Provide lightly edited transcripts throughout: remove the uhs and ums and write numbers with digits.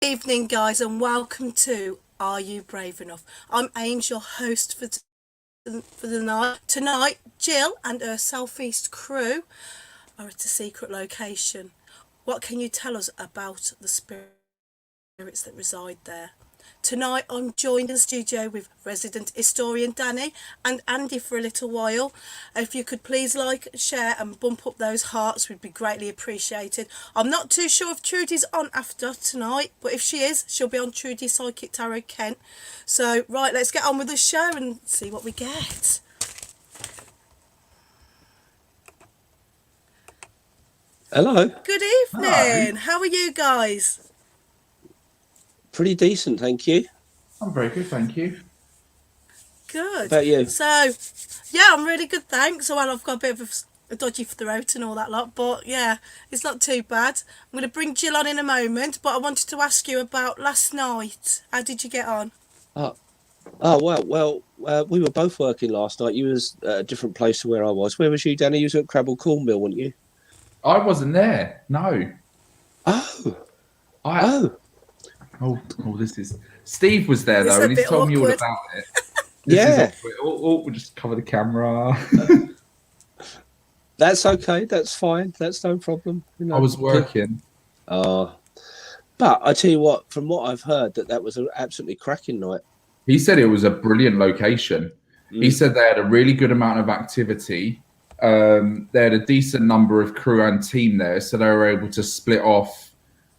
Evening, guys, and welcome to Are You Brave Enough? I'm Ames, your host for the night. Tonight, Gill and her Southeast crew are at a secret location. What can you tell us about the spirits that reside there? Tonight, I'm joined in the studio with resident historian Danny and Andy for a little while. If you could please like, share, and bump up those hearts, would be greatly appreciated. I'm not too sure if Trudy's on after tonight, but if she is, she'll be on Trudy Psychic Tarot Kent. So, right, let's get on with the show and see what we get. Hello. Good evening. How are you guys? Pretty decent, thank you. I'm very good, thank you. Good. About you? So, yeah, I'm really good, thanks. Well, I've got a bit of a dodgy throat and all that lot, but yeah, it's not too bad. I'm going to bring Jill on in a moment, but I wanted to ask you about last night. How did you get on? Well, we were both working last night. You was at a different place to where I was. Where was you, Danny? You was at Crabble Cornmill, weren't you? I wasn't there. No. Oh. This is Steve was there It's though, a and he's bit told me all awkward. about it. Yeah. We'll just cover the camera. That's okay. That's fine. That's no problem. You know, I was working. but I tell you what, from what I've heard, that was an absolutely cracking night. He said it was a brilliant location. He said they had a really good amount of activity. They had a decent number of crew and team there, so they were able to split off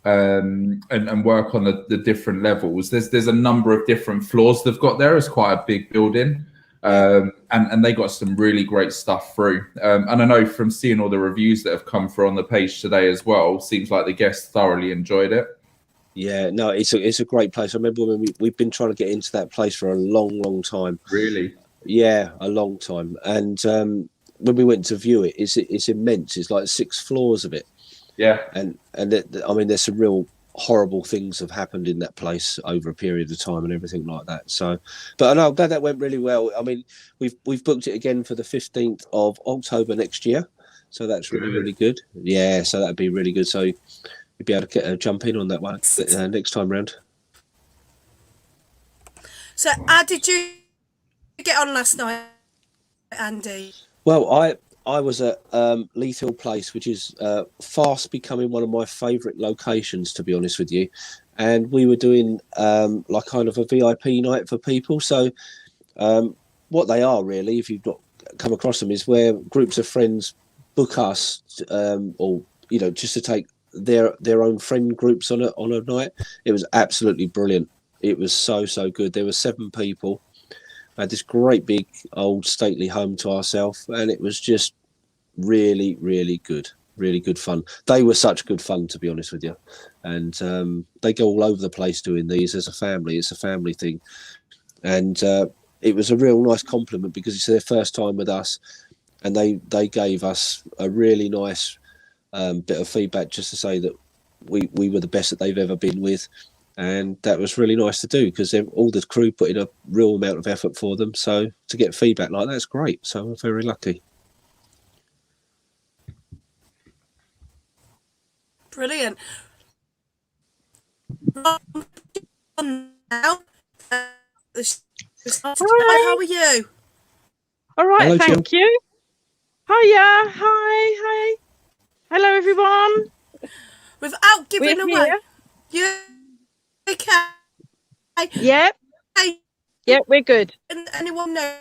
and work on the different levels. There's a number of different floors they've got there. It's quite a big building, and they got some really great stuff through. And I know from seeing all the reviews that have come through on the page today as well, seems like the guests thoroughly enjoyed it. Yeah, no, it's a great place. I remember when we've been trying to get into that place for a long time. Really? Yeah, a long time. And when we went to view it, it's immense. It's like 6 floors of it. Yeah. And I mean, there's some real horrible things have happened in that place over a period of time and everything like that. So, but I know, I'm glad that went really well. I mean, we've booked it again for the 15th of October next year. So that's really good. Yeah, so that'd be really good. So you'd be able to jump in on that one next time round. So, how did you get on last night, Andy? Well, I was at Lethal Place, which is fast becoming one of my favourite locations, to be honest with you. And we were doing like kind of a VIP night for people. So what they are really, if you've not come across them, is where groups of friends book us, or just to take their own friend groups on a night. It was absolutely brilliant. It was so good. There were 7 people. I had this great big old stately home to ourselves, and it was just really good fun. They were such good fun, to be honest with you, and they go all over the place doing these as a family. It's a family thing, and it was a real nice compliment because it's their first time with us, and they gave us a really nice bit of feedback just to say that we were the best that they've ever been with. And that was really nice to do because all the crew put in a real amount of effort for them. So to get feedback like that's great. So we're very lucky. Brilliant. Now, how are you? All right, Hello, thank Jill. you. Hiya, hi. Hello, everyone. Without giving We're away, here. you okay? Yep. Hey, Yep, we're good. anyone know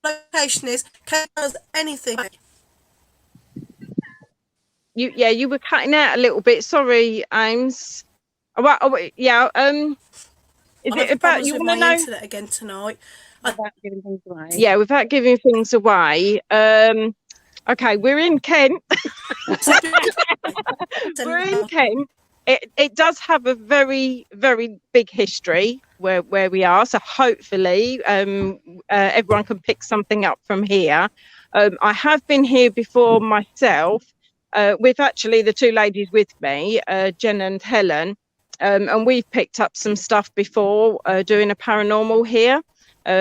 what location is? Can us anything? You were cutting out a little bit. Sorry, Ames. Yeah. Is it about you want to know? Internet again tonight? Without giving things away. Yeah, without giving things away. Okay, we're in Kent. We're in Kent. It does have a very big history where we are. So hopefully, everyone can pick something up from here. I have been here before myself. With actually the 2 ladies with me, Jen and Helen, and we've picked up some stuff before doing a paranormal here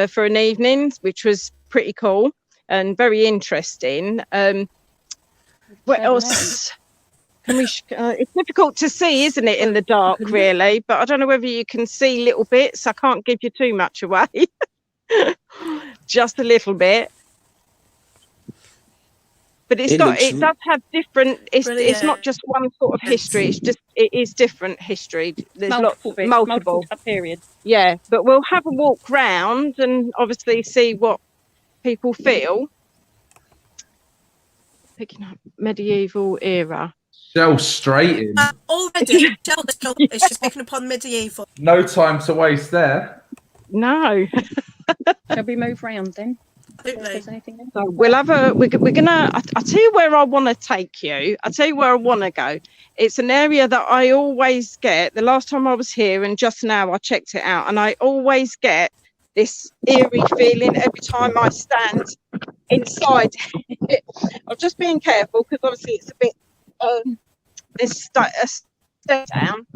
for an evening, which was pretty cool and very interesting. What else? Can we? It's difficult to see, isn't it, in the dark, really? But I don't know whether you can see little bits. I can't give you too much away. Just a little bit. But it does have different. It's not just one sort of history. It is different history. There's multiple periods. Yeah, but we'll have a walk round and obviously see what people feel. Picking up medieval era. Shell straight in. Already, it's just picking up on medieval. No time to waste there. No. Shall we move round then? Absolutely. So we'll have we're gonna. I'll tell you where I want to take you. I'll tell you where I want to go. It's an area that I always get. The last time I was here and just now I checked it out, and I always get this eerie feeling every time I stand inside it. I'm just being careful because obviously it's a bit it's a step down.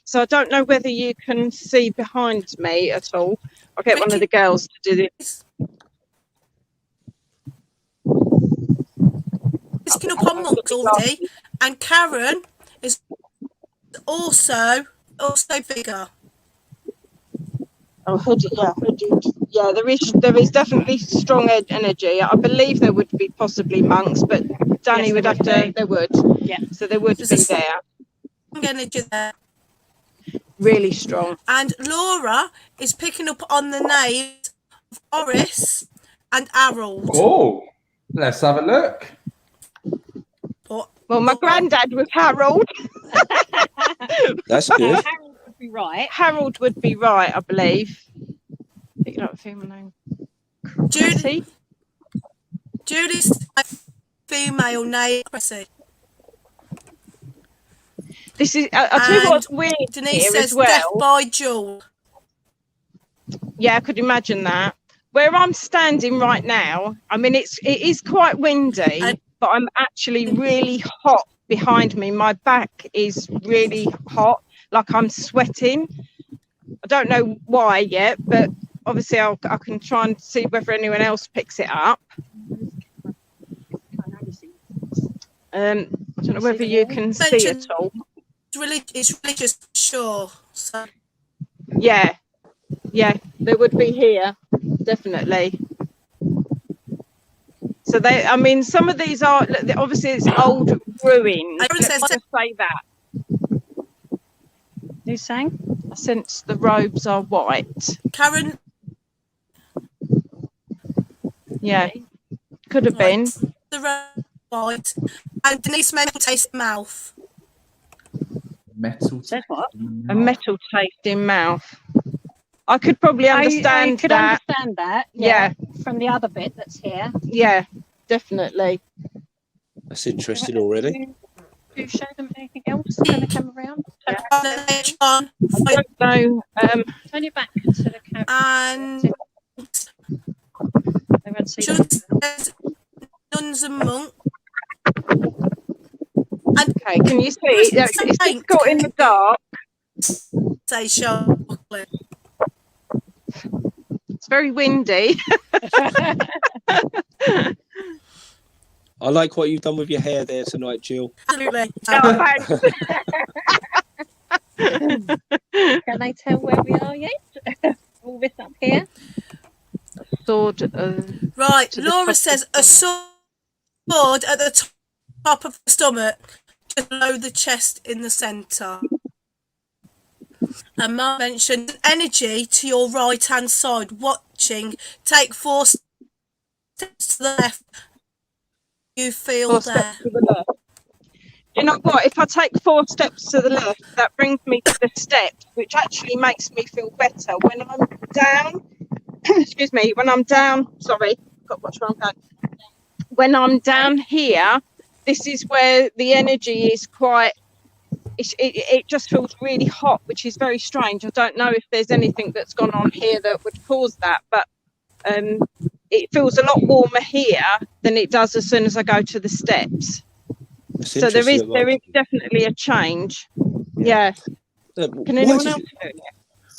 So I don't know whether you can see behind me at all. I'll get one of the girls to do this. It's picking up on monks already, and Karen is also bigger. Oh, hooded. Yeah, there is definitely strong energy. I believe there would be possibly monks, but Danny Yes, would have to. There would. Yeah. So there would be there. Strong energy there. Really strong. And Laura is picking up on the names of Boris and Harold. Oh, let's have a look. Well, my granddad was Harold. That's good. Harold would be right. Harold would be right, I believe. Picking up a female name. Judy's female name. Cressy. This is. I'll tell you what's weird. Denise here says as well. death by Gill. Yeah, I could imagine that. Where I'm standing right now, I mean, it is quite windy, but I'm actually really hot behind me. My back is really hot, like I'm sweating. I don't know why yet, but obviously I can try and see whether anyone else picks it up. I don't know whether you can see at all. It's religious, sure. So. Yeah, there would be here, definitely. So I mean, some of these are obviously it's old ruins. Let's just say that. Who's saying? Since the robes are white. Karen. Yeah, could have been. The robe white, and Denise metal taste mouth. Metal. Said what? A metal taste in mouth. I could probably understand I could that. understand that. Yeah. From the other bit that's here. Yeah, definitely. That's interesting already. Do you show them anything else? Turn the camera around. I don't know. Turn your back to the camera. And They won't see Judy them. says nuns and monks. Okay, can you see? It's difficult in the dark. Say chocolate. It's very windy. I like what you've done with your hair there tonight, Gill. Absolutely. Oh, thanks. Can they tell where we are yet? All this up here. Sword. Right, to the Laura top says of a sword at the top of the stomach, just below the chest in the centre. And Mark mentioned energy to your right hand side, watching. Take 4 steps to the left. You feel 4 there. steps to the left. You know what? If I take 4 steps to the left, that brings me to the steps, which actually makes me feel better. When I'm down, excuse me, when I'm down, sorry, got what's wrong. When I'm down here, this is where the energy is quite, it just feels really hot, which is very strange. I don't know if there's anything that's gone on here that would cause that, but it feels a lot warmer here than it does as soon as I go to the steps. That's So there is interesting. definitely a change. Yeah. Can anyone else do it?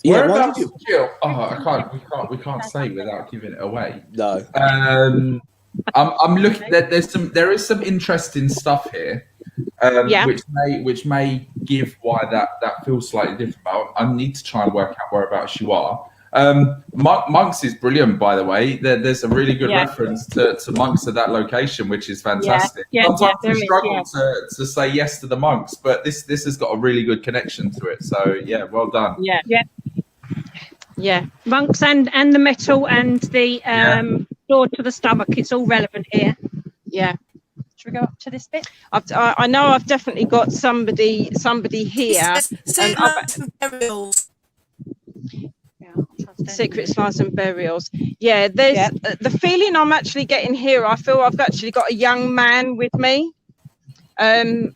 Yeah, why Whereabouts, did you? Gill? Oh, we can't say without giving it away. No. I'm looking. There is some interesting stuff here. which may give why that feels slightly different. But I need to try and work out whereabouts you are. Monks is brilliant, by the way. There's a really good reference to Monks at that location, which is fantastic. Sometimes we struggle to say yes to the Monks, but this has got a really good connection to it. So yeah, well done. Yeah. Monks and the metal and the door to the stomach. It's all relevant here. Yeah. Should we go up to this bit? I know I've definitely got somebody here. Burials. Secret slides and burials. Yeah, there's the feeling I'm actually getting here. I feel I've actually got a young man with me. I'm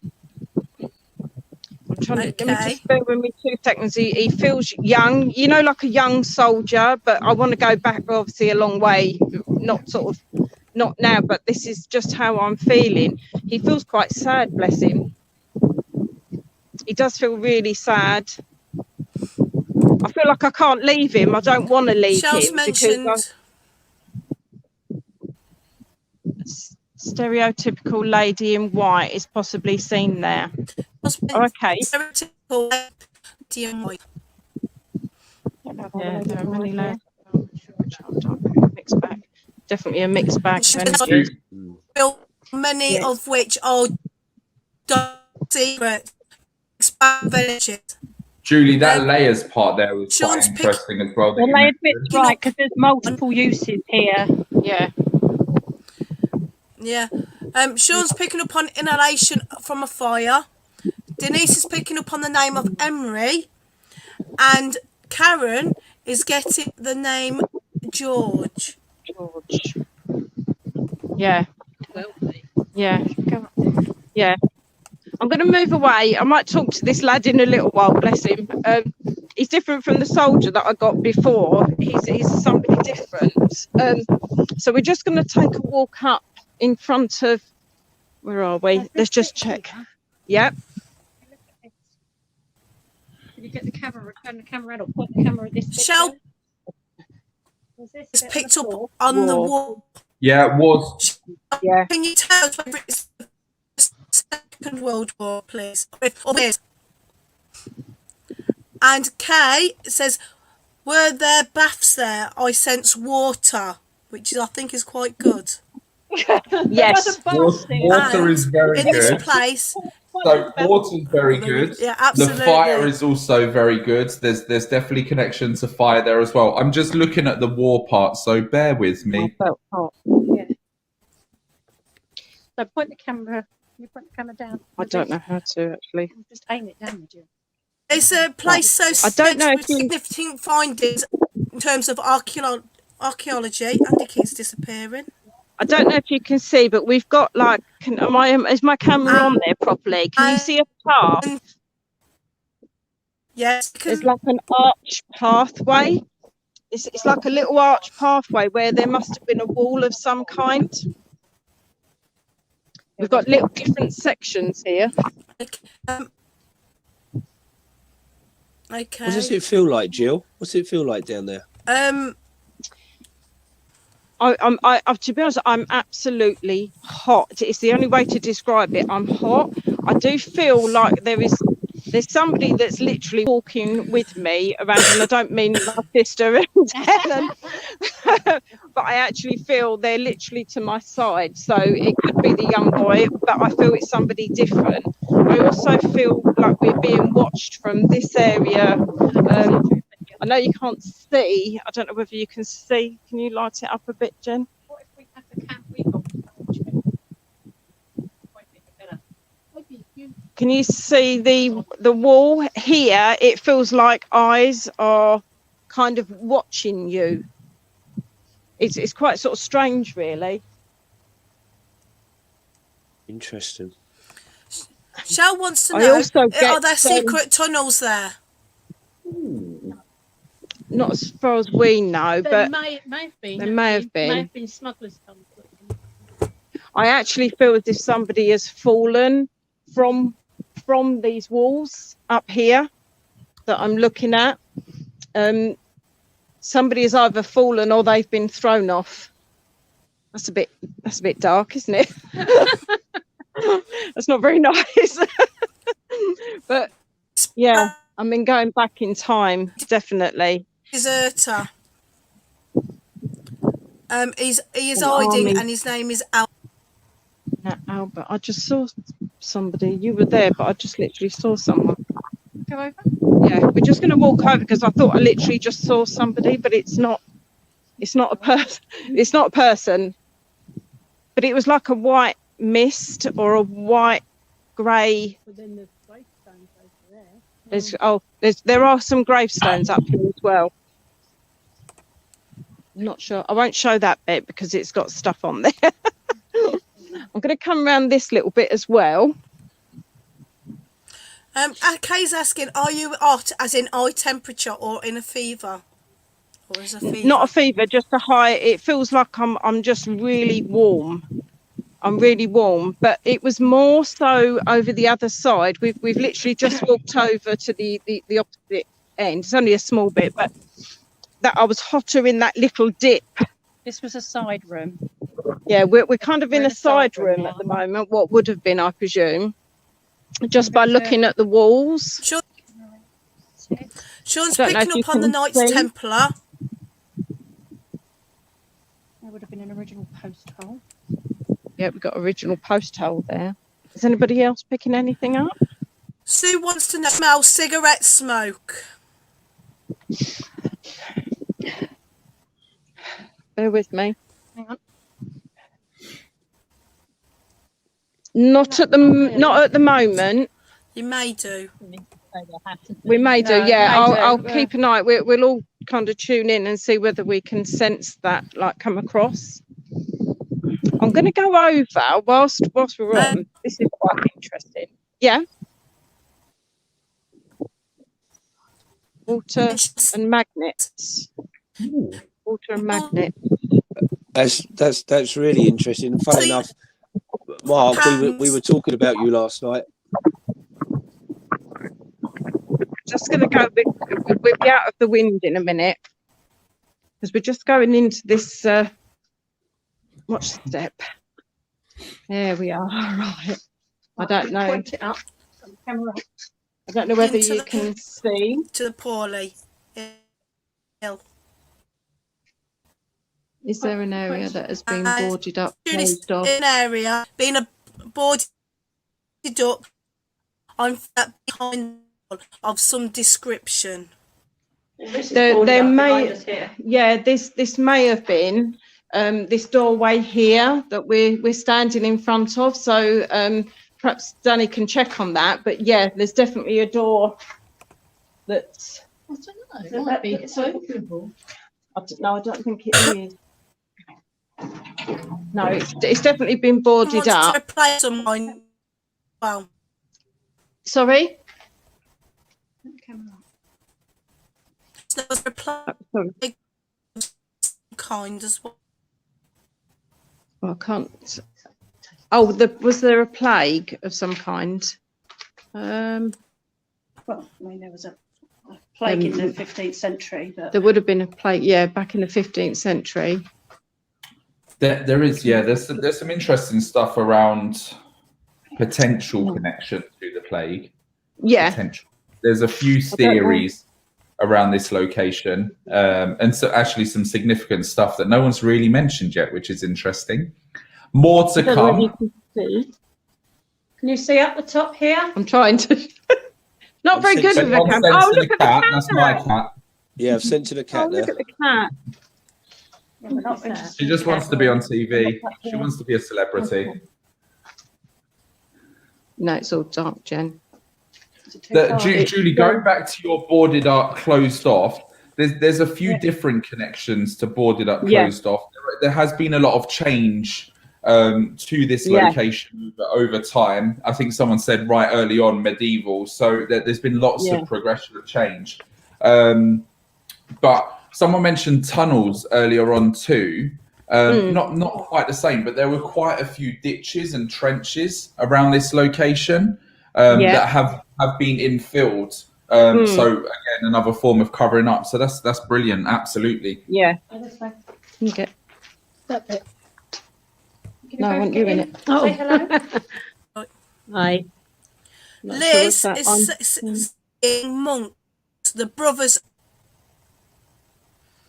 trying to let me just bear with me 2 seconds. He feels young, you know, like a young soldier, but I want to go back obviously a long way, not now, but this is just how I'm feeling. He feels quite sad, bless him. He does feel really sad. I feel like I can't leave him. I don't want to leave Shell's him mentioned stereotypical lady in white is possibly seen there. Okay. Stereotypical lady in white. Yeah, there are many layers. Mixed bag. Definitely a mixed bag. Many of which are dark secret villages. Julie, that layers part there was Sean's quite interesting as well. The layered bit's right, because there's multiple uses here. Yeah. Yeah. Sean's picking up on inhalation from a fire. Denise is picking up on the name of Emery. And Karen is getting the name George. Yeah. Yeah. Yeah. I'm going to move away. I might talk to this lad in a little while, bless him. He's different from the soldier that I got before. He's somebody different. So we're just going to take a walk up in front of, where are we? Let's just check. Yep. Can you get the camera, turn the camera or point the camera at this bit? Shell is picked up on the wall. Yeah, it was. Yeah. Can you tell us whether it's the Second World War, please? And Kay says, were there baths there? I sense water, which I think is quite good. Yes. Water is very in good. This place. So water is very good. Yeah, absolutely. The fire is also very good. There's definitely connection to fire there as well. I'm just looking at the war part, so bear with me. Yeah. So point the camera. You point the camera down. I don't know how to actually. Just aim it down, would you? It's a place so I don't know with significant findings in terms of archaeology, and it keeps disappearing. I don't know if you can see, but we've got like, is my camera on there properly? Can you see a path? Yes. There's like an arch pathway. It's like a little arch pathway where there must have been a wall of some kind. We've got little different sections here. Okay. What does it feel like, Jill? What's it feel like down there? To be honest, I'm absolutely hot. It's the only way to describe it. I'm hot. I do feel like there's somebody that's literally walking with me around, and I don't mean my sister and Helen, but I actually feel they're literally to my side. So it could be the young boy, but I feel it's somebody different. I also feel like we're being watched from this area. I know you can't see. I don't know whether you can see. Can you light it up a bit, Jen? What if we have the camera? Can you see the wall here? It feels like eyes are kind of watching you. It's quite sort of strange, really. Interesting. Shell wants to know, are there secret tunnels there? Not as far as we know, but may have been. there may have been. May have been smugglers come. I actually feel as if somebody has fallen from these walls up here that I'm looking at. Somebody has either fallen or they've been thrown off. That's a bit dark, isn't it? That's not very nice. But yeah, I mean, going back in time, definitely. Deserter. He is An hiding, army. and his name is Al. Now, Albert, I just saw somebody. You were there, but I just literally saw someone. Go over. Yeah, we're just going to walk over because I thought I literally just saw somebody, but it's not. It's not a person. It's not a person. But it was like a white mist or a white grey. There are some gravestones up here as well. I'm not sure. I won't show that bit because it's got stuff on there. I'm going to come around this little bit as well. Kay's asking, are you hot, as in high temperature, or in a fever? Or is a fever? Not a fever, just a high. It feels like I'm just really warm. I'm really warm, but it was more so over the other side. We've literally just walked over to the opposite end. It's only a small bit, but that I was hotter in that little dip. This was a side room. Yeah, we're kind of in a side room at the moment. What would have been, I presume, just by looking at the walls. Sean's picking up on the Knights Templar. There would have been an original post hole. Yeah, we've got original post hole there. Is anybody else picking anything up? Sue wants to know, smell cigarette smoke. Bear with me. Hang on. Not at the moment. You may do. We may do, No, yeah. may do, I'll yeah. keep an eye. We'll all kind of tune in and see whether we can sense that, like, come across. I'm going to go over whilst we're on. This is quite interesting. Yeah. Water and magnets. Water and magnets. That's really interesting. And funny enough, Mark, we were talking about you last night. Just going to go. We'll be out of the wind in a minute because we're just going into this. Watch the step. There we are. Right. I don't know. Point it up. Camera up. I don't know whether Into you the- can see. To the poorly. Ill. Is there an area that has been boarded up, Students closed off? in an area being a boarded up. I'm behind of some description. There may, yeah, this may have been this doorway here that we're standing in front of. So perhaps Danny can check on that. But yeah, there's definitely a door that's. I don't know. It might be. It's openable. I don't know. I don't think it is. No, it's definitely been boarded Wants up. to replace someone. Well, Sorry. Camera up. so there's a replace Sorry. kind as well. Well, I can't. Oh, was there a plague of some kind? Well, I mean, there was a plague in the 15th century, but There would have been a plague, yeah, back in the 15th century. There is, yeah. There's some interesting stuff around potential connection to the plague. Yeah, Potential. There's a few theories around this location, and so actually some significant stuff that no one's really mentioned yet, which is interesting. More to I don't know whether you come. can see. can you see up the top here? I'm trying to. Not very good with the One camera. sense Oh, to look the at the cat. cat. That's my cat. Yeah, I've sent to the Oh, cat look there. at the cat. Yeah, we're not really- She just wants to be on TV. She wants to be a celebrity. No, it's all dark, Jen. Is it too far? Julie, going back to your boarded up, closed off, there's a few different connections to boarded up, Yeah. closed off. There has been a lot of change to this Yeah. location over time. I think someone said right early on medieval, so there's been lots Yeah. of progression of change. But someone mentioned tunnels earlier on too. Not quite the same, but there were quite a few ditches and trenches around this location that have been infilled. So again, another form of covering up. So that's brilliant. Absolutely. Yeah. Oh, this way. You get. That bit. No, I want you in it. Say hello. Aye. Not sure Liz if that is saying monks, the brothers.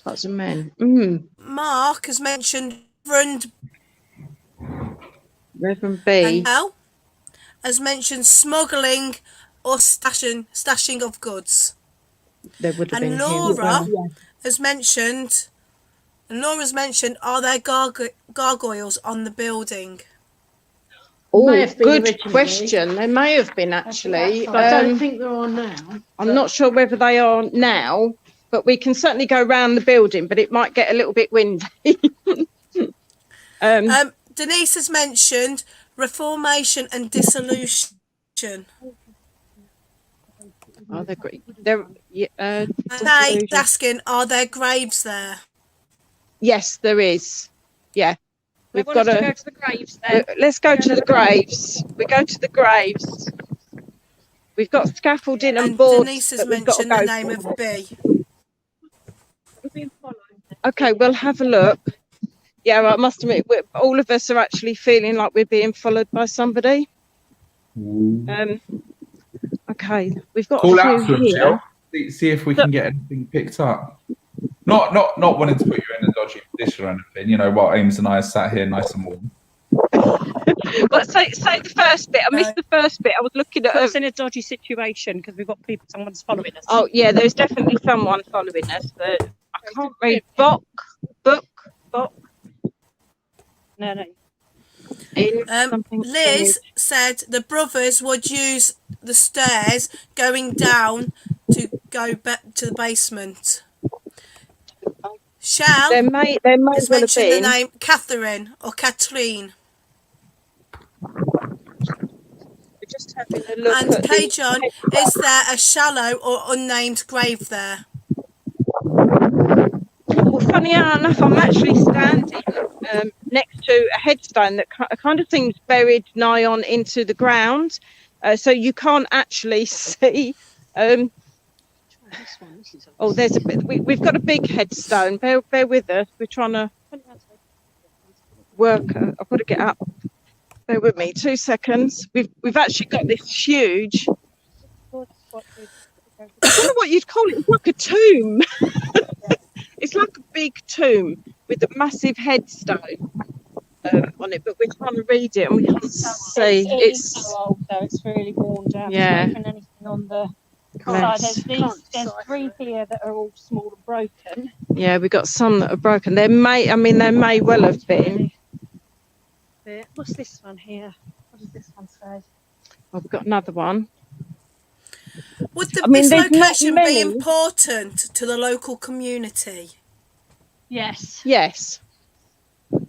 Lots of men. Mark has mentioned Reverend, Reverend and B. Mel has mentioned smuggling or stashing of goods. There would have And been Laura him. has mentioned, are there gargoyles on the building? Oh, May have been good originally. question. They may have been actually. I don't think there are now. I'm not sure whether they are now, but we can certainly go round the building, but it might get a little bit windy. Denise has mentioned reformation and dissolution. Oh, they're great. They're, Kate dissolution. asking, are there graves there? Yes, there is. Yeah. They We've want got us to to go to the graves then. let's go to the graves. We go to the graves. We've got scaffolding and And boards Denise has that we've got to mentioned the go name for. of B. We're being followed. Okay, we'll have a look. Yeah, I must admit, all of us are actually feeling like we're being followed by somebody. Okay, we've got Call a out few to them, here. Jill. See if we can get anything picked up. Not wanting to put you in a dodgy position or anything, you know, while Ames and I are sat here nice and warm. But say the first bit. I missed the first bit. I was looking at. Put us in a dodgy situation because we've got someone's following us. Oh yeah, there's definitely someone following us, but I can't read. Book. No. Liz said the brothers would use the stairs going down to go back to the basement. Shell There may has well have mentioned the been. name Catherine or Kathleen. We're just having a look And at Kay John, is there a shallow or unnamed grave there? Well, funny enough, I'm actually standing next to a headstone that kind of seems buried nigh on into the ground, so you can't actually see. Oh, there's a bit. We've got a big headstone. Bear with us. We're trying to work. I've got to get up. Bear with me 2 seconds. We've actually got this huge. I don't know what you'd call it. It's like a tomb. It's like a big tomb with a massive headstone on it, but we're trying to read it and we can't see. It's so old though. It's really worn down. Yeah. There's not even anything on the side. There's 3 here that are all small and broken. Yeah, we got some that are broken. There may well have been. What's this one here? What does this one say? Oh, we've got another one. Would this there's not location be many. important to the local community? Yes. Yes,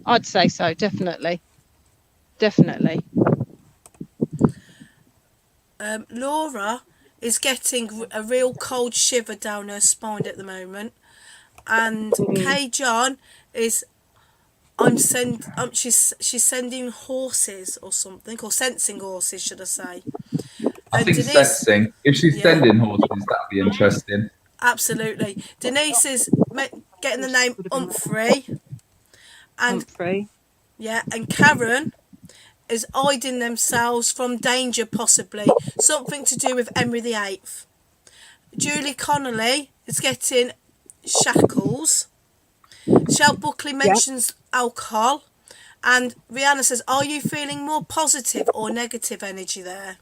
I'd say so. Definitely. Laura is getting a real cold shiver down her spine at the moment, and Kay John is she's sending horses or something, or sensing horses, should I say? I think Denise, sensing. If she's sending horses, that'd be interesting. absolutely. Denise is getting the name Humphrey, and yeah, and Karen is hiding themselves from danger, possibly something to do with Henry VIII. Julie Connolly is getting shackles. Shell Buckley mentions alcohol, and Rihanna says, are you feeling more positive or negative energy there?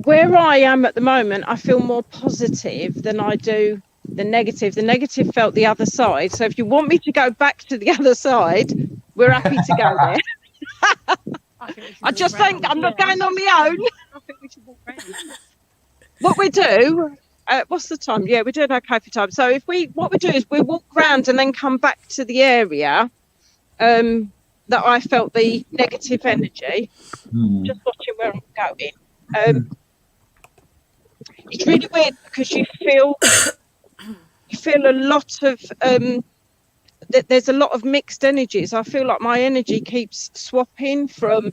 Where I am at the moment, I feel more positive than I do the negative. The negative felt the other side. So if you want me to go back to the other side, we're happy to go there. I just think I'm not going on my own. I think we should walk around. What we do, what's the time? Yeah, we're doing okay for time. So what we do is we walk around and then come back to the area that I felt the negative energy. Just watching where I'm going. It's really weird because you feel a lot of there's a lot of mixed energies. I feel like my energy keeps swapping from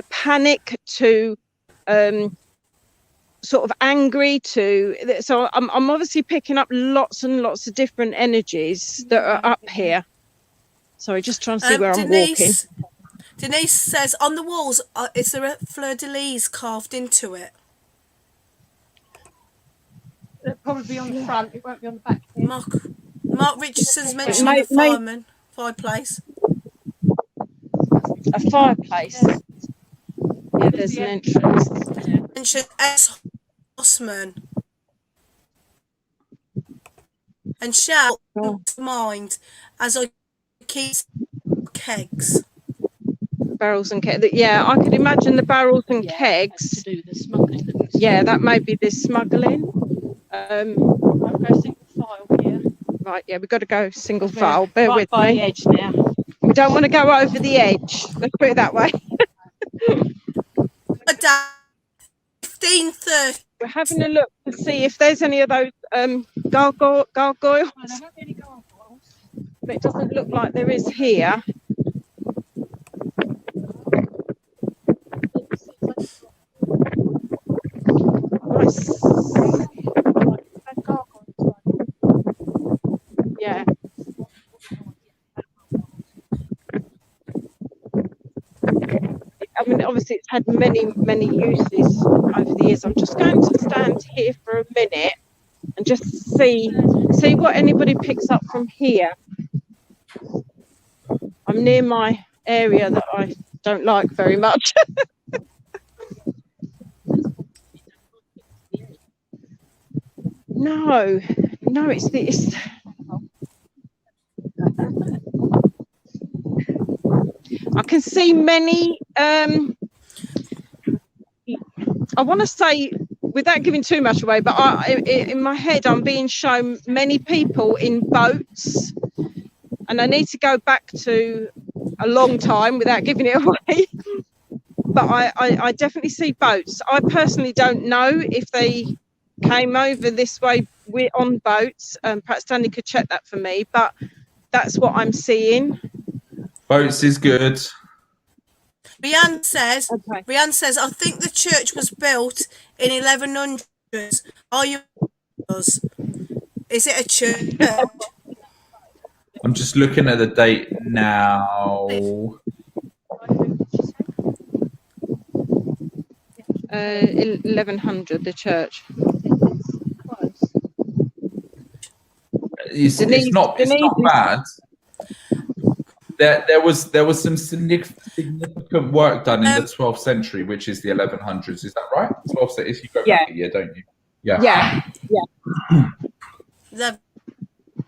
panic to sort of angry to, so I'm obviously picking up lots and lots of different energies that are up here. Sorry, just trying to see where I'm walking. Denise says, on the walls, is there a fleur-de-lis carved into it? It'll probably be on the front. It won't be on the back. Mark Richardson's mentioning may- a fireplace. A fireplace. Yeah, there's an entrance. Mentioned S. Hossman. And shout to mind as I keep kegs. Barrels and kegs. Yeah, I could imagine the barrels and kegs. To do the smuggling. Yeah, that may be this smuggling. I'll go single file here. Right, yeah, we've got to go single file. Bear right with by me. the edge now. We don't want to go over the edge. Let's put it that way. 15:30. We're having a look to see if there's any of those gargoyles, Well, there won't be any gargoyles. but it doesn't look like there is here. Nice. Yeah. I mean, obviously, it's had many uses over the years. I'm just going to stand here for a minute and just see what anybody picks up from here. I'm near my area that I don't like very much. No, it's this. I can see many. I want to say, without giving too much away, but in my head, I'm being shown many people in boats, and I need to go back to a long time without giving it away. But I definitely see boats. I personally don't know if they came over this way. We're on boats. Perhaps Danny could check that for me, but that's what I'm seeing. Boats is good. Rianne says, Okay. I think the church was built in 1100s. Are you? Is it a church? I'm just looking at the date now. 1100, the church. It's not bad. There was some significant work done in the 12th century, which is the 1100s. Is that right? 12th century. You go back a year, don't you? Yeah.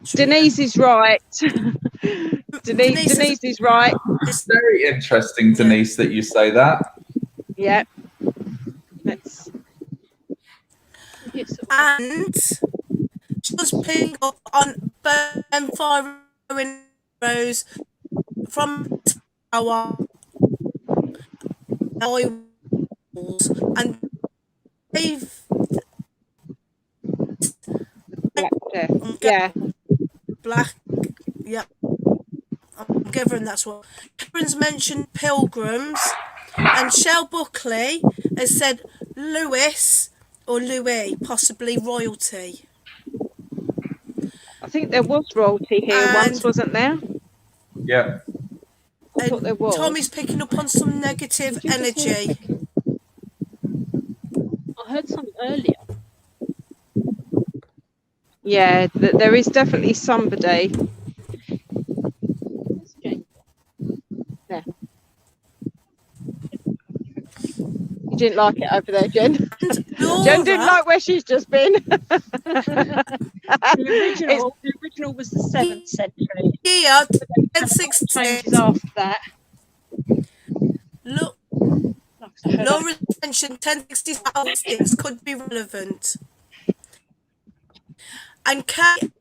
Denise is right. Denise is right. It's very interesting, Denise, that you say that. Yeah. Let's. And just picking up on fire rows from our walls, and they've black. Yeah, I'm gathering that's what Karen's mentioned. Pilgrims, and Shell Buckley has said Louis or Louis, possibly royalty. I think there was royalty here once, wasn't there? Yeah. I thought there was. Tommy's picking up on some negative energy. I heard something earlier. Yeah, there is definitely somebody. Yeah. You didn't like it over there, Jen. Jen didn't like where she's just been. The original was the 7th century. Yeah, 1066. Changes after that. Look, Laura mentioned 1066 could be relevant. And Kate.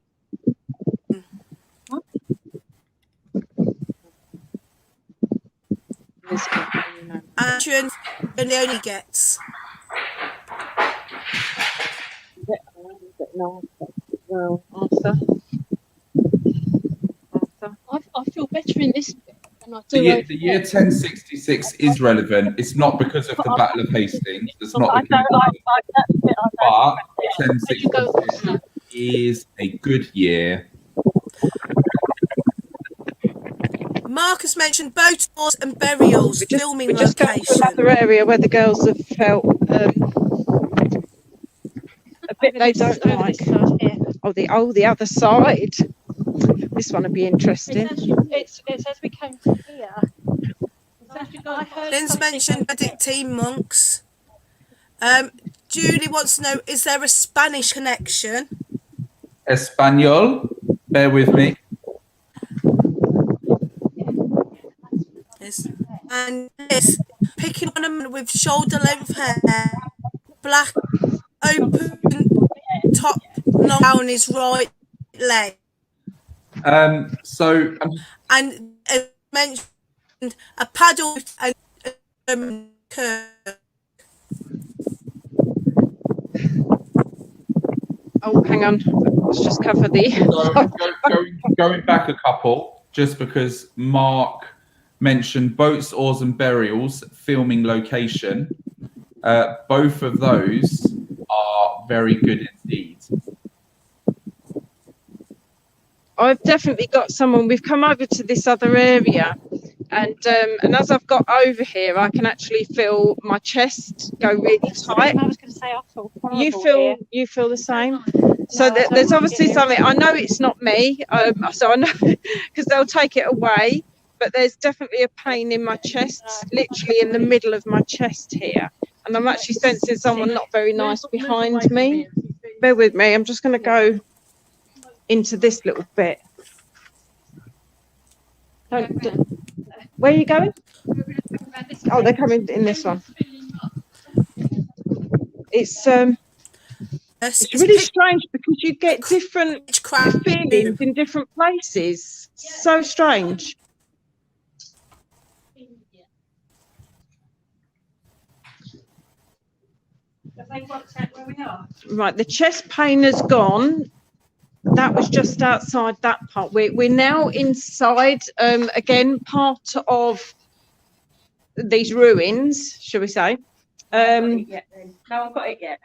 And the only gets. Arthur. I feel better in this bit than I do. The year 1066 is relevant. It's not because of the Battle of Hastings. It's not. I don't like that bit. But 1066 is a good year. Marcus mentioned boat tours and burials, filming we just got to location. another area where the girls have felt a bit they don't like. The other side. This one would be interesting. It's as we came from here. Lynn's mentioned Benedictine monks. Julie wants to know, is there a Spanish connection? Espanol, bear with me. Yes. And this, picking on a man with shoulder length hair, black open top, long down his right leg. So And mentioned a paddle and curve. Oh, hang on. Let's just cover the. going back a couple, just because Mark mentioned boats, oars, and burials, filming location. Both of those are very good indeed. I've definitely got someone. We've come over to this other area, and as I've got over here, I can actually feel my chest go really tight. I was going to say, I feel horrible You feel the same. So No, I don't there's like obviously it. something. I know it's not me. So I know because they'll take it away. But there's definitely a pain in my chest, literally in the middle of my chest here, and I'm actually sensing someone not very nice behind me. Bear with me. I'm just going to go into this little bit. Where are you going? Oh, they're coming in this one. It's really strange because you get different feelings in different places. So strange. Right, the chest pain has gone. That was just outside that part. We're now inside, again, part of these ruins, shall we say. No, I've got it yet.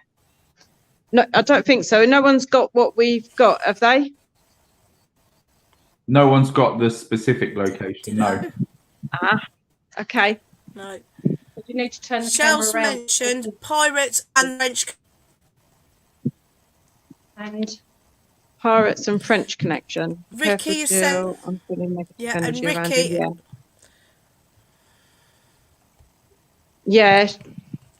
No, I don't think so. No one's got what we've got, have they? No one's got the specific location, no. Ah, okay. No. You need to turn the Shells camera around. mentioned pirates and French. And Pirates and French connection. Ricky is saying, yeah, and Ricky, yeah,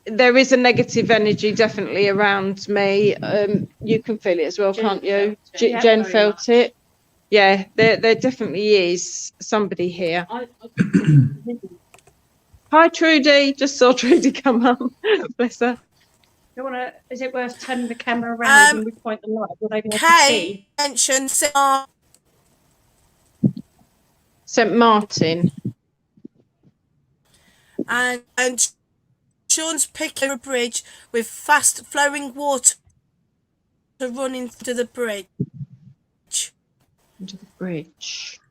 there is a negative energy definitely around me. You can feel it as well, can't you? Jen felt it. Yeah, there definitely is somebody here. Hi, Trudy. Just saw Trudy come up. Bless her. you want to? Is it worth turning the camera around and we point the light? Will they be able to Kay see? mentioned St. Martin. and Sean's picking a bridge with fast flowing water running to the bridge. Into the bridge.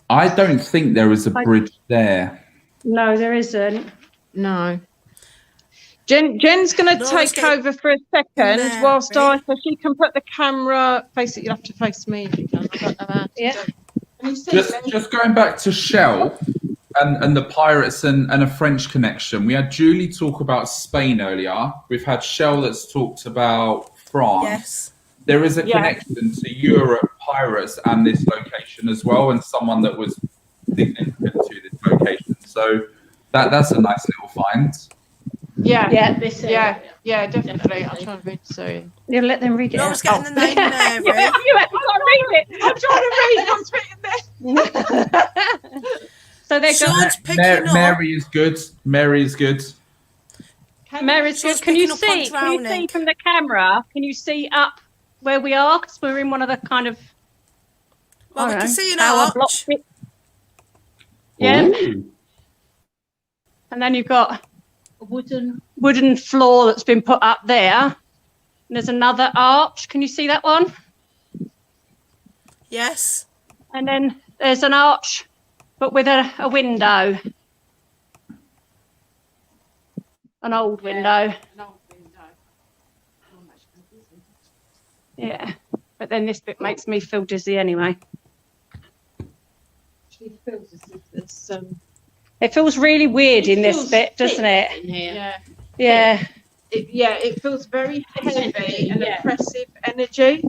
I don't think there is a bridge there. No, there isn't. No. Jen's going to Laura's take over for a second Mary. whilst so she can put the camera. Face it, you'll have to face me if you can. I don't know how to Yeah. do it. Can you see? Just going back to Shell and the pirates and a French connection. We had Julie talk about Spain earlier. We've had Shell that's talked about France. Yes. There is a connection to Europe pirates and this location as well, and someone that was significant to this location. So that's a nice little find. Yeah. Yeah, this. Yeah, definitely. I'll try and read soon. You'll let them read it Laura's out. getting the name Mary. I can't read it. I'm trying to read. I'm sitting there. So they're going. Sean's picking up. Mary is good. Mary is good. Mary's Sean's good. Can you picking up on see? Can you see drowning. from the camera? Can you see up where we are? Because we're in one of the kind of. Well, we I can don't see an know, how I blocked arch. it. Yeah. Ooh. And then you've got a wooden floor that's been put up there. And there's another arch. Can you see that one? Yes. And then there's an arch, but with a window. An old window. Yeah. But then this bit makes me feel dizzy anyway. actually feels as if there's it feels really weird in this bit, doesn't it? In here. Yeah. It feels very heavy and oppressive energy.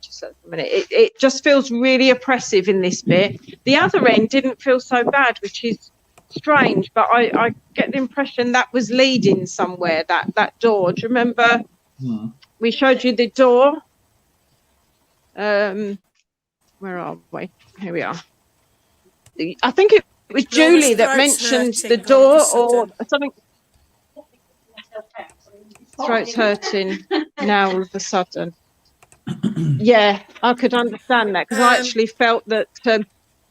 Just a minute. It just feels really oppressive in this bit. The other end didn't feel so bad, which is strange, but I get the impression that was leading somewhere, that door. Do you remember we showed you the door? Where are we? Here we are. I think it was Julie that mentioned the door or something. Throat's hurting now all of a sudden. Yeah, I could understand that because I actually felt that,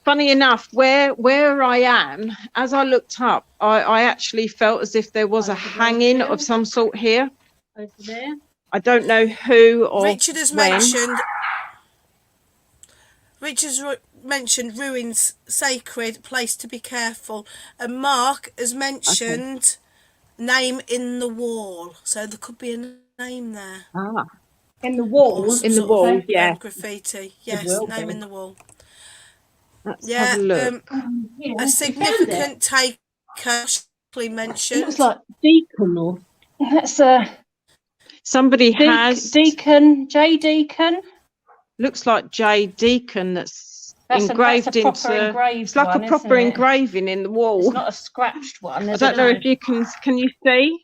funny enough, where I am, as I looked up, I actually felt as if there was a hanging of some sort here. Over there. I don't know who or Richard has when. mentioned ruins, sacred, place to be careful. And Mark has mentioned name in the wall. So there could be a name there. Ah, In the wall. in the wall, yeah. Graffiti. Yes, will name be. in the wall. Let's Yeah, have a look. a significant take actually mentioned. It looks like Deacon or that's Somebody has Deacon, J Deacon. looks like J Deacon that's engraved that's a proper into. engraved It's like one, a proper isn't it? engraving in the wall. It's not a scratched one. I don't know if you can you see?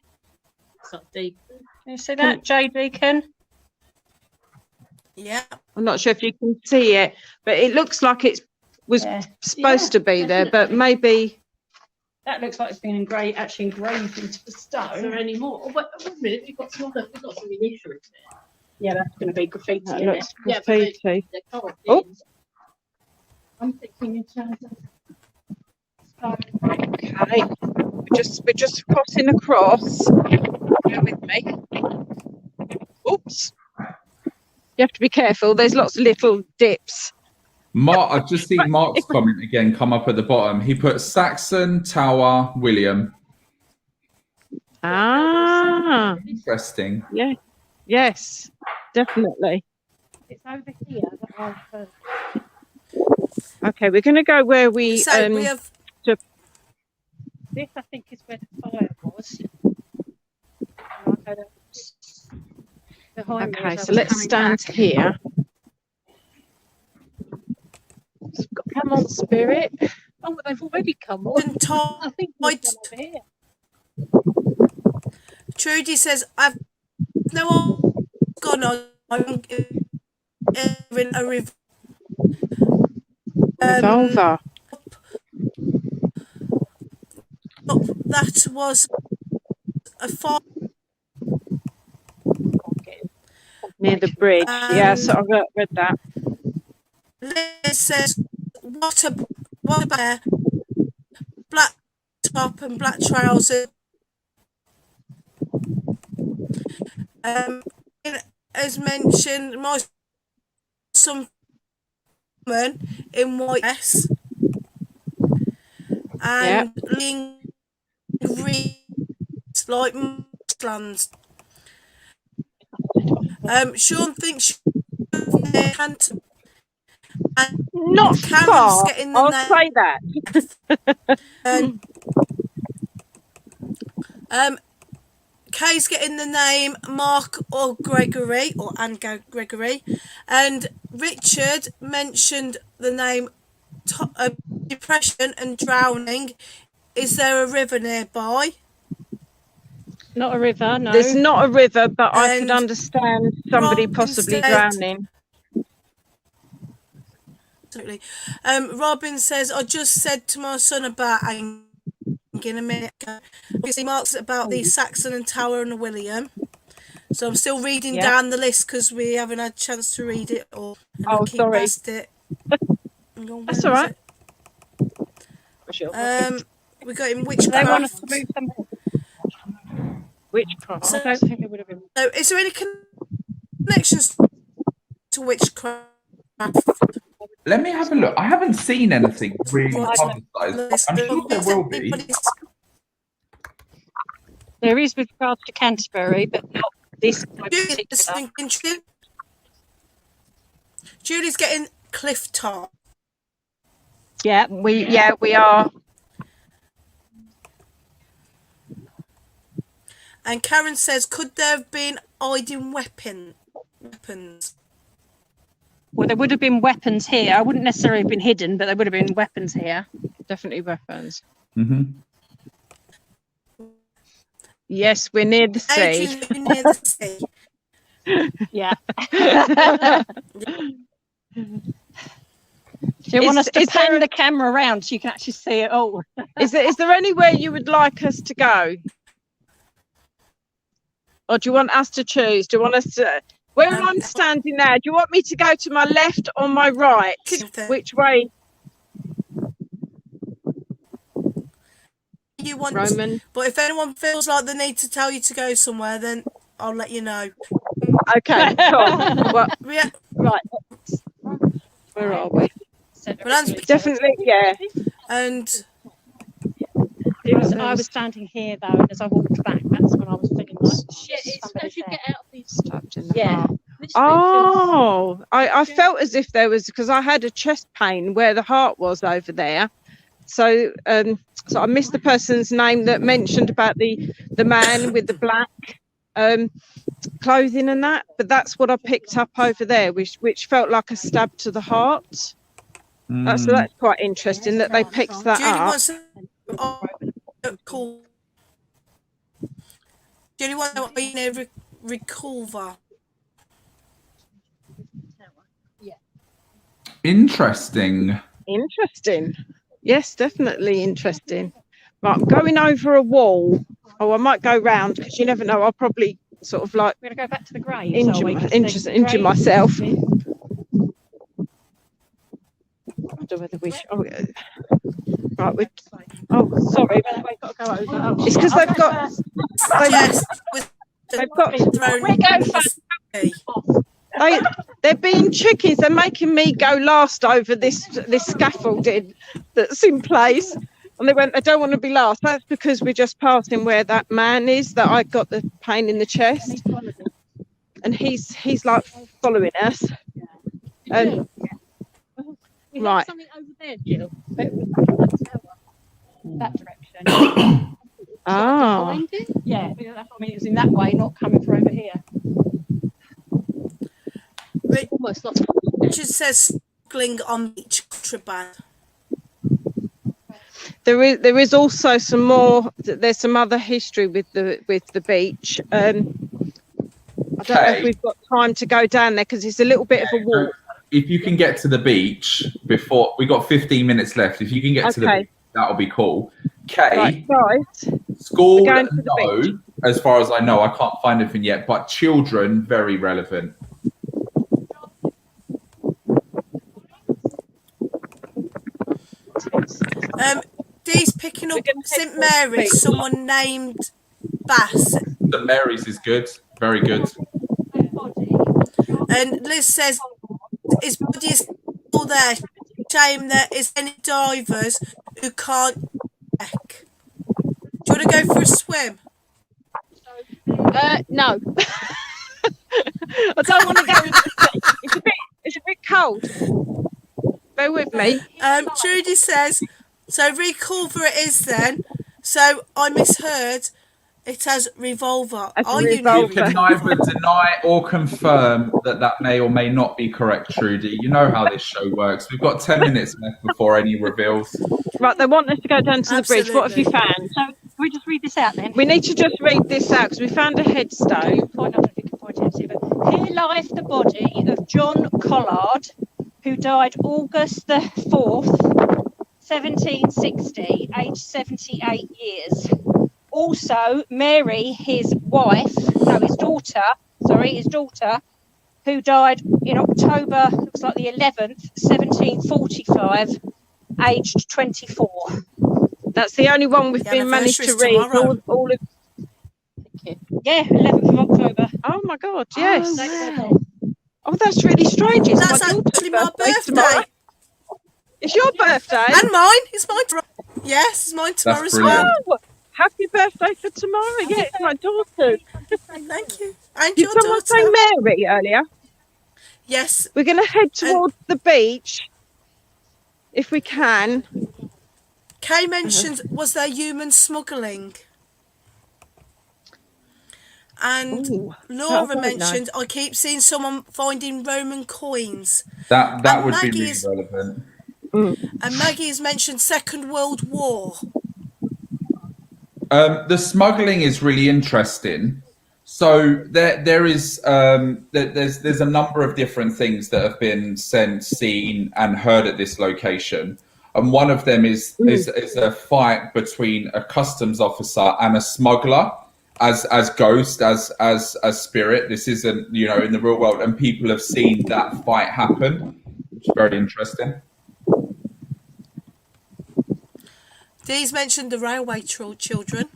It's not Deacon. Can you see that, J Deacon? Yeah. I'm not sure if you can see it, but it looks like it was supposed to be there, but maybe. That looks like it's been actually engraved into the stone. Is there any more? Oh, wait a minute, we've got some initials there. Yeah, that's going to be graffiti. That Isn't looks it? graffiti. They can't Oh. be. I'm thinking in terms of. Okay, we're just crossing across. Bear with me. Oops. You have to be careful. There's lots of little dips. Mark, I've just seen Mark's comment again come up at the bottom. He put Saxon, Tower, William. Ah, Interesting. yeah, yes, definitely. It's over here that I've heard. Okay, we're going to go where we. So we have. This, I think, is where the fire was. Behind me Okay, as I so was let's coming stand back. here. Come on, Spirit. Oh, well, they've already come on. I think there's one over here. Trudy says, I've no gone on in a Revolver. that was a fire Near the bridge. Yeah, so I've read that. Liz says, what a bear, black top and black trousers. As mentioned, my son in white dress and leaning reeds like lands. Sean thinks can't. Not Karen's far. getting the I'll name. say that. Kay's getting the name Mark or Gregory or Anne Gregory, and Richard mentioned the name depression and drowning. Is there a river nearby? Not a river, no. There's not a river, but I could And understand somebody Robin possibly said- drowning. Absolutely. Robin says, I just said to my son about hanging in a minute ago. Obviously, Mark's about the Saxon and Tower and William. So I'm still reading down the list because we haven't had a chance to read it all. And I keep sorry. past it. That's all right. We got in They want us witchcraft. to move them. Witchcraft. So- I don't think they would have been. So is there any connections to witchcraft? Let me have a look. I haven't seen anything really Right. publicised. I'm sure there will be. There is with regards to Canterbury, but not this one particular. Julie's getting cliff top. Yeah, we are. And Karen says, could there have been hiding weapons? Well, there would have been weapons here. I wouldn't necessarily have been hidden, but there would have been weapons here. Definitely weapons. Hmm. Yes, we're near the sea. Adrian's near the sea. Yeah. Do you want us to Is there pan the camera around so you can actually see it all? Is there anywhere you would like us to go? Or do you want us to choose? Do you want us to... Where I'm standing now, do you want me to go to my left or my right? Which way? You want, Roman? but if anyone feels like they need to tell you to go somewhere, then I'll let you know. Okay, cool. Well, Yeah, Right. where are we? Definitely, yeah. and I was standing here though, and as I walked back, that's when I was feeling like It's as you get out of these. yeah. Oh, I felt as if there was, because I had a chest pain where the heart was over there. So so I missed the person's name that mentioned about the man with the black clothing and that, but that's what I picked up over there, which felt like a stab to the heart. So that's quite interesting that they picked that Julie up. wants to call. Julie wants to be near Reculver. Interesting. Interesting. Yes, definitely interesting. Right, I'm going over a wall. Oh, I might go round because you never know. I'll probably sort of like We're gonna go back to the grave. injure myself. I don't know whether we should. Right, we. Oh, sorry. We've got to go over. It's because they've got. Yes, They've got. thrown. We're going for They're being chickens. They're making me go last over this scaffolding that's in place. And they went, I don't want to be last. That's because we're just passing where that man is that I got the pain in the chest. And he's like following us. Right. Something over there, Jill. That direction. Ah. Yeah, I mean it was in that way, not coming from over here. Almost like Richard says smuggling on beach contraband. There is also some more. There's some other history with the beach. I don't know if we've got time to go down there because it's a little bit of a walk. If you can get to the beach before, we got 15 minutes left. If you can get to the beach, that'll be cool. Kay, Right. school, no, as far as I know, I can't find anything yet, but children, very relevant. Dee's picking up St Mary's, someone named Bass. St Mary's is good, very good. And Liz says his body is still there. Shame there is any divers who can't check. Do you want to go for a swim? No. I don't want to go into the sea. It's a bit cold. Bear with me. Trudy says, so Reculver it is then. So I misheard. It has revolver. Are you You can neither deny or confirm that may or may not be correct, Trudy. You know how this show works. We've got 10 minutes left before any reveals. Right, they want us to go down to the bridge. What have you found? So can we just read this out then? We need to just read this out because we found a headstone. I don't know if you can point it to, but here lieth the body of John Collard, who died August the 4th, 1760, aged 78 years. Also, Mary, his daughter, who died in October, looks like the 11th, 1745, aged 24. That's the only one we've been managed to read. All of... Yeah, 11th of October. Oh my God, yes. Oh, Oh, that's really strange. It's that's my actually my birthday. tomorrow. It's your birthday? And mine. It's mine tomorrow. Yes, it's mine tomorrow as well. Oh, happy birthday for tomorrow. Yeah, it's my daughter. Thank you. And Did your someone daughter. say Mary earlier? Yes. We're going to head towards the beach. if we can. Kay mentioned, was there human smuggling? And Ooh, Laura don't know. mentioned, I keep seeing someone finding Roman coins. That And would be Maggie really is- relevant. And Maggie has mentioned Second World War. The smuggling is really interesting. So there is there's a number of different things that have been sent, seen, and heard at this location, and one of them is a fight between a customs officer and a smuggler, as ghost, as spirit. This isn't, you know, in the real world, and people have seen that fight happen, which is very interesting. Dee's mentioned the railway children.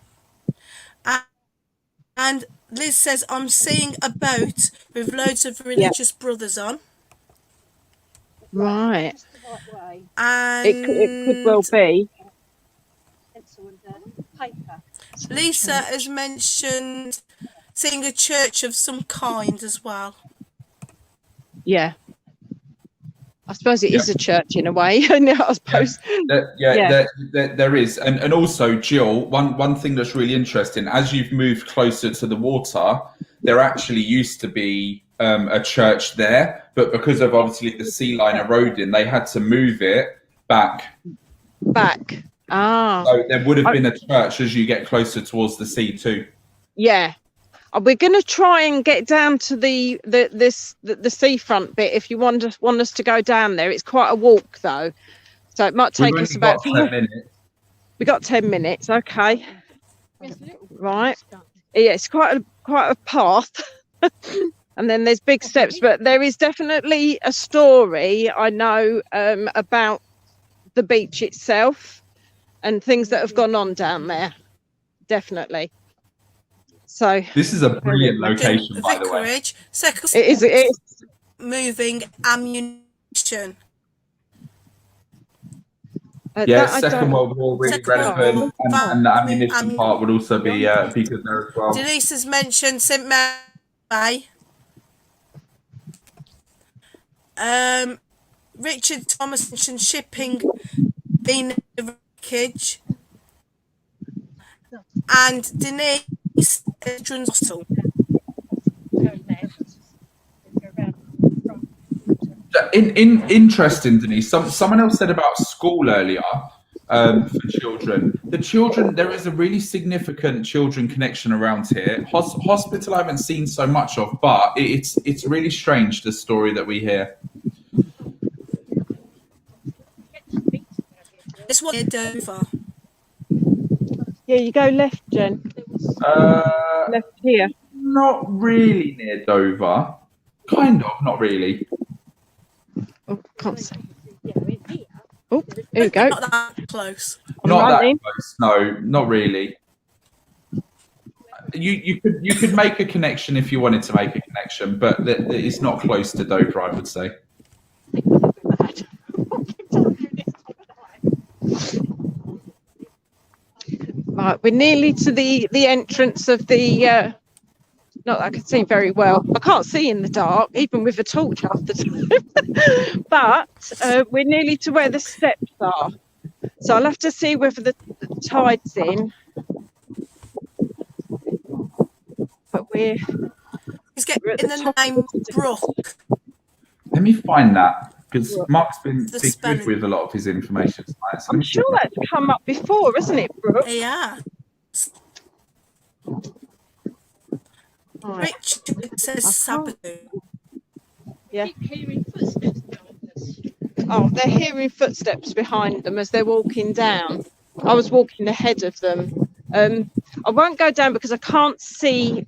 And Liz says, I'm seeing a boat with loads of religious brothers on. Right. And It could well be. Lisa has mentioned seeing a church of some kind as well. Yeah. I suppose it is a church in a way. I suppose. There is, and also, Jill, one thing that's really interesting, as you've moved closer to the water, there actually used to be a church there, but because of obviously the sea line eroding, they had to move it back. So there would have been a church as you get closer towards the sea too. Yeah. We're going to try and get down to the seafront bit. If you want us to go down there, it's quite a walk though, so it might take us about 10 minutes. We got 10 minutes. Okay, right. Yeah, it's quite a path, and then there's big steps. But there is definitely a story I know about the beach itself and things that have gone on down there. Definitely. So this is a brilliant location, by the way. Second, it is moving ammunition. Second World War really relevant, and the ammunition part would also be good there as well. Denise has mentioned St Mary. Richard Thomas mentioned shipping being a wreckage. And Denise Hostel. Interesting, Denise. Someone else said about school earlier for children. The children, there is a really significant children connection around here. Hospital I haven't seen so much of, but it's really strange, the story that we hear. This one near Dover. Yeah, you go left, Jen. Left here. Not really near Dover. Kind of, not really. Oh, can't see. Oh, here we go. Not that close. Not that close. No, not really. You could make a connection if you wanted to make a connection, but it's not close to Dover, I would say. Right, we're nearly to the entrance of the. Not that I can see very well. I can't see in the dark, even with a torch half the time. But we're nearly to where the steps are. So I'll have to see whether the tide's in. But He's getting the name Brooke. Let me find that, because Mark's been good with a lot of his information tonight. So I'm sure that's come up before, hasn't it, Brooke? Yeah. Richard says Sabadoo. Yeah. Oh, they're hearing footsteps behind them as they're walking down. I was walking ahead of them. I won't go down because I can't see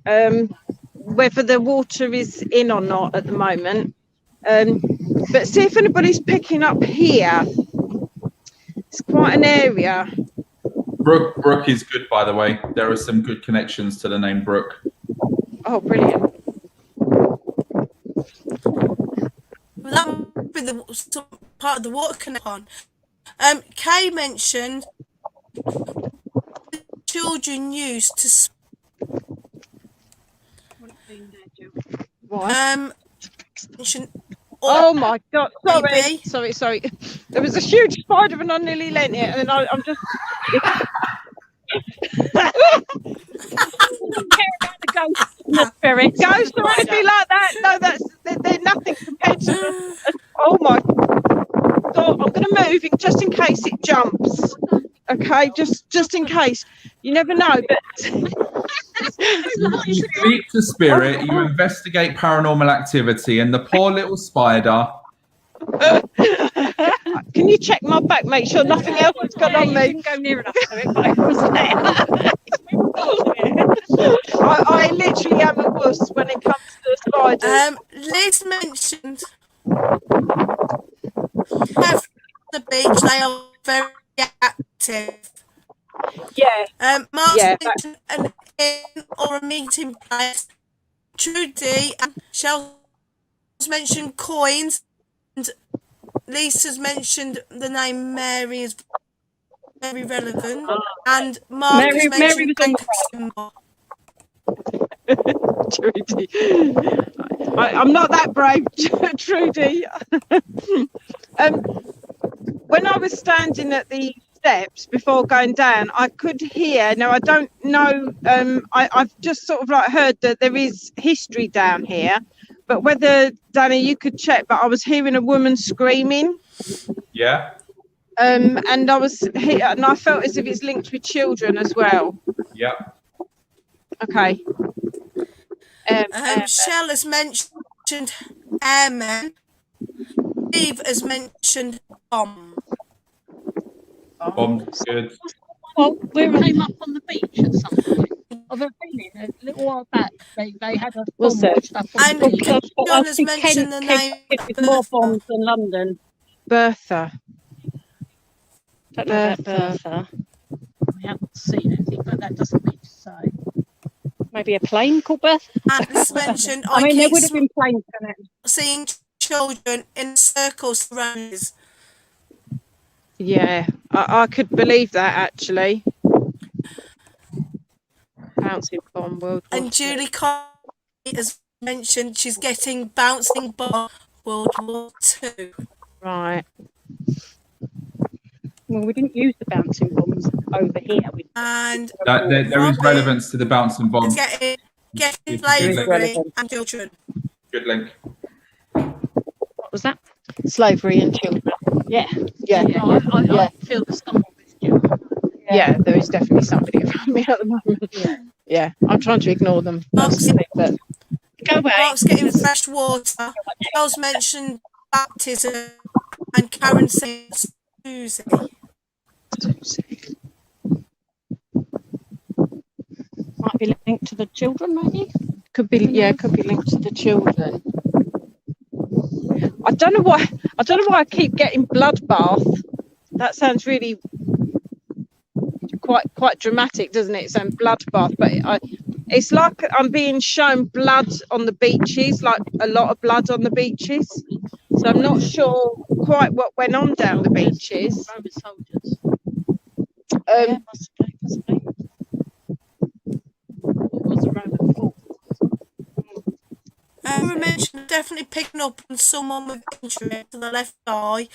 whether the water is in or not at the moment. But see if anybody's picking up here. It's quite an area. Brooke is good, by the way. There are some good connections to the name Brooke. Oh, brilliant. Well, that would be some part of the water connection. Kay mentioned children used to. What? Mentioned Oh my God! Maybe. Sorry. There was a huge spider, and I nearly leant it, and then I'm just. The ghosts and the spirits. Ghosts or anything like that? No, they're nothing compared to. Oh my God! I'm going to move it just in case it jumps. Okay, just in case. You never know, but. You speak to spirit, you investigate paranormal activity, and the poor little spider. Can you check my back? Make sure nothing else has gone on You me. didn't go near enough to it, but it was there. I literally am a wuss when it comes to spiders. Liz mentioned at the beach they are very active. Yeah. Mark Yeah, mentioned an inn or a meeting place. Trudy and Shell's mentioned coins, and Lisa's mentioned the name Mary is very relevant, and Mark has mentioned anchor symbol. Trudy. I'm not that brave, Trudy. When I was standing at the steps before going down, I could hear. Now I don't know. I've just sort of like heard that there is history down here, but whether Danny, you could check. But I was hearing a woman screaming. Yeah. And I was here, and I felt as if it's linked with children as well. Yeah. Okay. Shell has mentioned airmen. Steve has mentioned bomb. Bomb's good. Well, we came up on the beach at some point. Of a feeling a little while back, they had a bomb stuff on And the beach. John has mentioned the name With more bombs than London. Bertha. Don't know about Bertha. We haven't seen anything, but that doesn't mean to say. Maybe a plane called Bertha? And it's mentioned I mean, there would have been planes on it. seeing children in circles around us. Yeah, I could believe that actually. Bouncing bomb World War And Julie Conley has mentioned she's getting bouncing bomb World War II. Right. Well, we didn't use the bouncing bombs over here. And There is relevance to the bouncing bomb. getting slavery and children. Good link. What was that? Slavery and children. Yeah. Yeah. I feel the stumble with you. Yeah, there is definitely somebody around me at the moment. Yeah, I'm trying to ignore them. Mark's, But Go away. Mark's getting fresh water. Charles mentioned baptism, and Karen says Susie. Might be linked to the children, maybe? could be linked to the children. I don't know why I keep getting bloodbath. That sounds really quite dramatic, doesn't it? Saying bloodbath, but it's like I'm being shown blood on the beaches, like a lot of blood on the beaches. So I'm not sure quite what went on down the beaches. Roman soldiers. Yeah, possibly. What was the Roman fort? We mentioned definitely picking up on someone with injury to the left side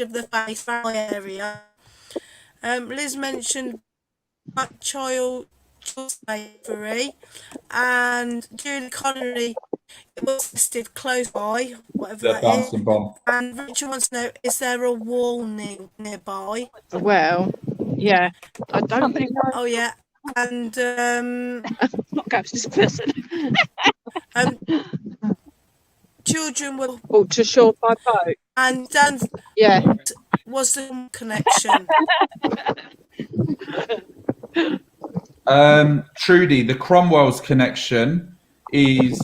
of the face, eye area. Liz mentioned child slavery, and Julie Connery, it was listed close by, whatever The that bouncing is. bomb. And Richard wants to know, is there a wall nearby? Well, yeah, I don't think. Oh yeah, and Not ghost person. children were Brought to shore by boat. and Dan Yeah. was the connection. Trudy, the Cromwell's connection is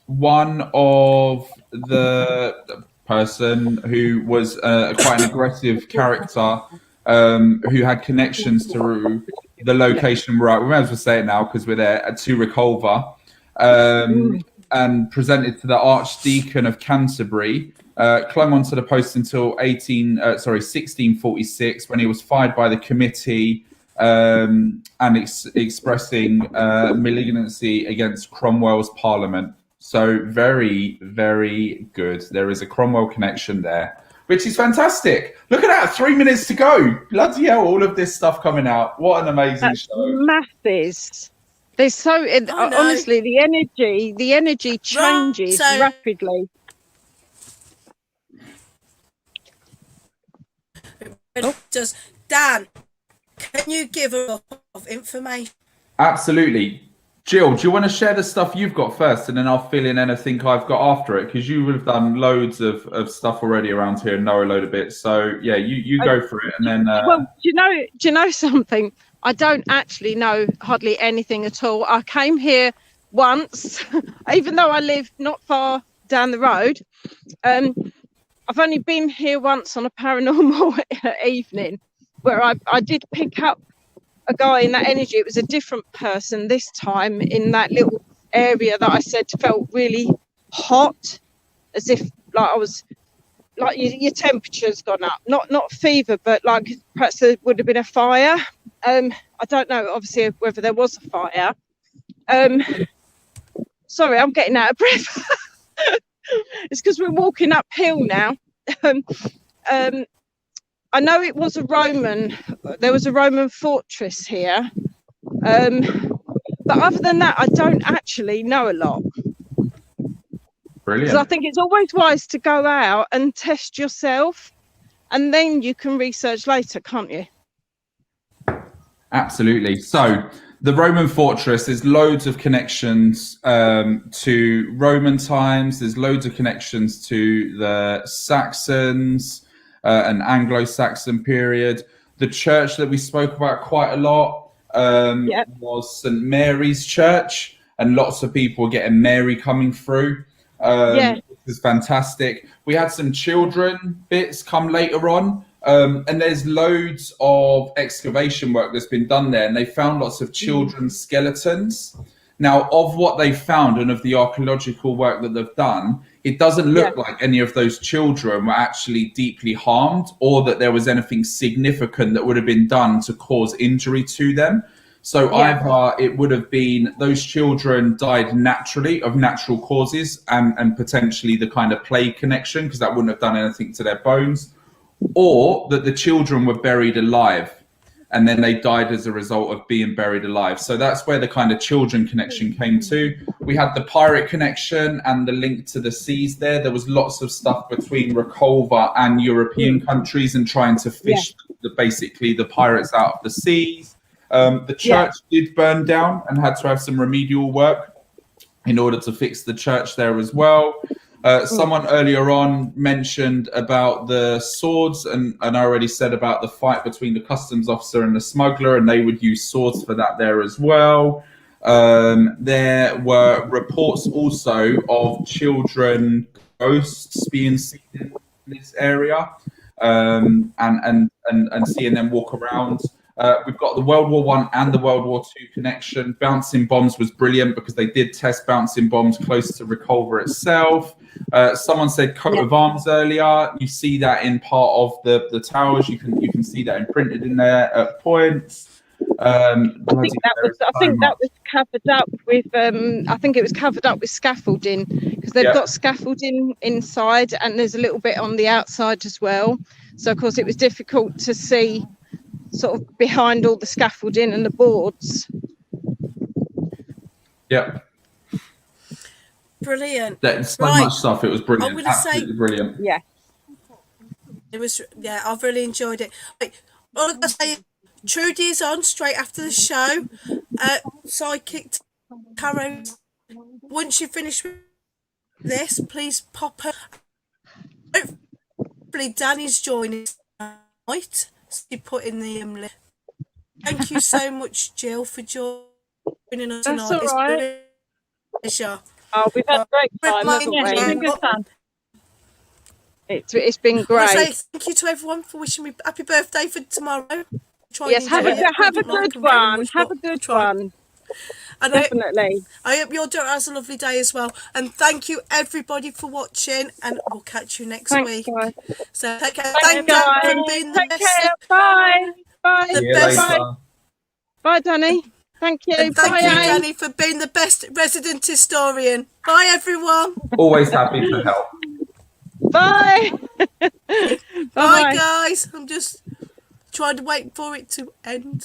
one of the person who was quite an aggressive character who had connections to the location we're at. We may as well say it now because we're there, to Reculver, and presented to the Archdeacon of Canterbury. Clung on to the post until 1646, when he was fired by the committee and expressing malignancy against Cromwell's parliament. So very, very good. There is a Cromwell connection there, which is fantastic. Look at that, 3 minutes to go. Bloody hell, all of this stuff coming out. What an amazing That's show. masses. There's so I know. honestly, the energy changes so rapidly. does Dan, can you give a lot of information? Absolutely. Jill, do you want to share the stuff you've got first, and then I'll fill in anything I've got after it? Because you would have done loads of stuff already around here and know a load of bits. So yeah, you go for it, and then. Well, do you know something? I don't actually know hardly anything at all. I came here once, even though I live not far down the road. I've only been here once on a paranormal evening, where I did pick up a guy in that energy. It was a different person this time, in that little area that I said felt really hot, as if like I was like your temperature's gone up, not fever, but like perhaps there would have been a fire. I don't know obviously whether there was a fire. Sorry, I'm getting out of breath. It's because we're walking uphill now. I know it was there was a Roman fortress here. But other than that, I don't actually know a lot. Brilliant. Because I think it's always wise to go out and test yourself, and then you can research later, can't you? Absolutely. So the Roman fortress, there's loads of connections to Roman times. There's loads of connections to the Saxons and Anglo-Saxon period. The church that we spoke about quite a lot was St. Mary's Church, and lots of people were getting Mary coming through. Which is fantastic. We had some children bits come later on. And there's loads of excavation work that's been done there, and they found lots of children's skeletons. Now, of what they found and of the archaeological work that they've done, it doesn't look like any of those children were actually deeply harmed, or that there was anything significant that would have been done to cause injury to them. So either it would have been those children died naturally of natural causes, and potentially the kind of plague connection, because that wouldn't have done anything to their bones, or that the children were buried alive and then they died as a result of being buried alive. So that's where the kind of children connection came to. We had the pirate connection and the link to the seas there. There was lots of stuff between Reculver and European countries and trying to fish basically the pirates out of the seas. The church did burn down and had to have some remedial work in order to fix the church there as well. Someone earlier on mentioned about the swords, and I already said about the fight between the customs officer and the smuggler, and they would use swords for that there as well. There were reports also of children ghosts being seen in this area, and seeing them walk around. We've got the World War I and the World War II connection. Bouncing bombs was brilliant because they did test bouncing bombs close to Reculver itself. Someone said coat of arms earlier. You see that in part of the towers. You can see that imprinted in there at points. I think that was covered up with. I think it was covered up with scaffolding, because they've got scaffolding inside, and there's a little bit on the outside as well. So of course it was difficult to see sort of behind all the scaffolding and the boards. Brilliant. There's so much stuff. It was brilliant. I'm gonna Absolutely brilliant. Yeah. It was. Yeah, I've really enjoyed it. All I'm gonna say, Trudy is on straight after the show. Psychic Tarot. Once you finish with this, please pop her. Hopefully, Danny's joining tonight. You put in the list. Thank you so much, Jill, for joining us tonight. That's all right. It's been a pleasure. Oh, we've had a great time, haven't we? It's been good fun. It's been great. I say thank you to everyone for wishing me happy birthday for tomorrow. Yes, have a good one. Have a good one. And definitely. I hope your daughter has a lovely day as well. And thank you everybody for watching, and we'll catch you next week. Guys. So take care. Thank Thank you for being Take the care. best. Bye. Bye. The best. Bye, Danny. Thank you. And thank Bye, you, Anne. Danny, for being the best resident historian. And thank Thank you. you, Bye, Anne. Danny, for being the best resident historian. Bye, everyone. Always happy to help. Bye. Bye, Bye-bye. guys. I'm just trying to wait for it to end.